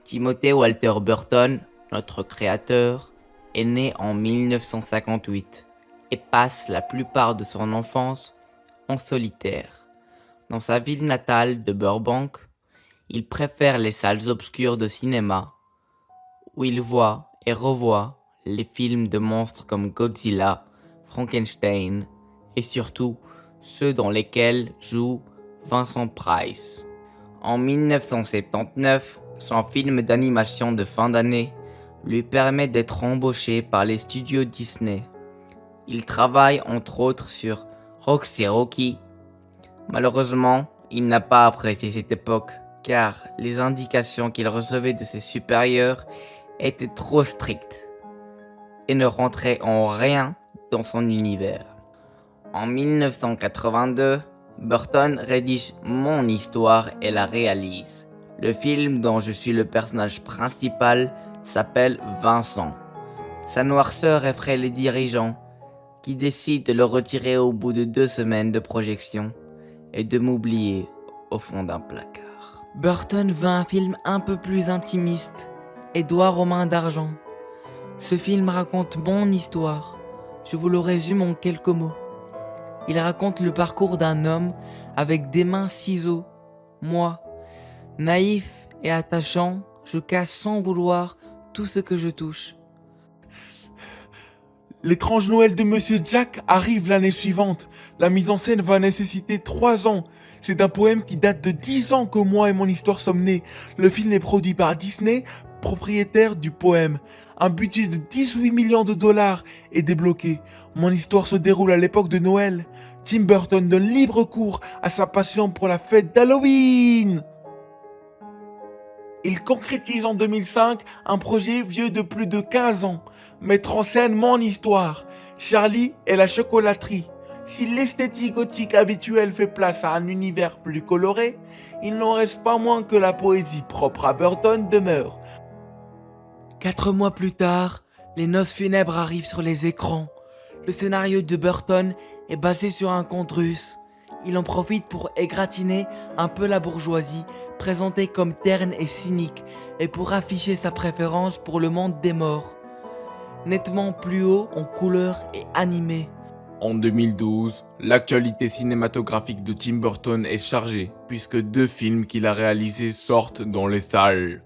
Timothy Walter Burton, notre créateur, est né en 1958 et passe la plupart de son enfance en solitaire. Dans sa ville natale de Burbank, il préfère les salles obscures de cinéma, où il voit et revoit les films de monstres comme Godzilla, Frankenstein et surtout ceux dans lesquels joue Vincent Price. En 1979, son film d'animation de fin d'année lui permet d'être embauché par les studios Disney. Il travaille entre autres sur Roxy Rocky. Malheureusement, il n'a pas apprécié cette époque car les indications qu'il recevait de ses supérieurs étaient trop strictes et ne rentraient en rien dans son univers. En 1982, Burton rédige Mon Histoire et la réalise. Le film dont je suis le personnage principal s'appelle Vincent. Sa noirceur effraie les dirigeants qui décident de le retirer au bout de 2 semaines de projection et de m'oublier au fond d'un placard. Burton veut un film un peu plus intimiste, Édouard aux mains d'argent. Ce film raconte mon histoire. Je vous le résume en quelques mots. Il raconte le parcours d'un homme avec des mains ciseaux. Moi, naïf et attachant, je casse sans vouloir tout ce que je touche. L'étrange Noël de Monsieur Jack arrive l'année suivante. La mise en scène va nécessiter 3 ans. C'est un poème qui date de 10 ans que moi et mon histoire sommes nés. Le film est produit par Disney, propriétaire du poème. Un budget de 18 millions de dollars est débloqué. Mon histoire se déroule à l'époque de Noël. Tim Burton donne libre cours à sa passion pour la fête d'Halloween. Il concrétise en 2005 un projet vieux de plus de 15 ans. Mettre en scène mon histoire, Charlie et la chocolaterie. Si l'esthétique gothique habituelle fait place à un univers plus coloré, il n'en reste pas moins que la poésie propre à Burton demeure. 4 mois plus tard, les noces funèbres arrivent sur les écrans. Le scénario de Burton est basé sur un conte russe. Il en profite pour égratigner un peu la bourgeoisie, présentée comme terne et cynique, et pour afficher sa préférence pour le monde des morts. Nettement plus haut en couleur et animé. En 2012, l'actualité cinématographique de Tim Burton est chargée, puisque 2 films qu'il a réalisés sortent dans les salles.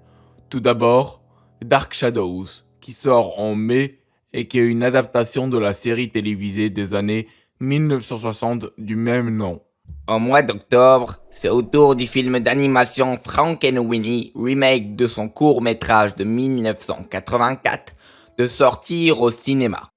Tout d'abord, Dark Shadows, qui sort en mai et qui est une adaptation de la série télévisée des années 1960 du même nom. Au mois d'octobre, c'est au tour du film d'animation Frankenweenie, remake de son court-métrage de 1984, de sortir au cinéma.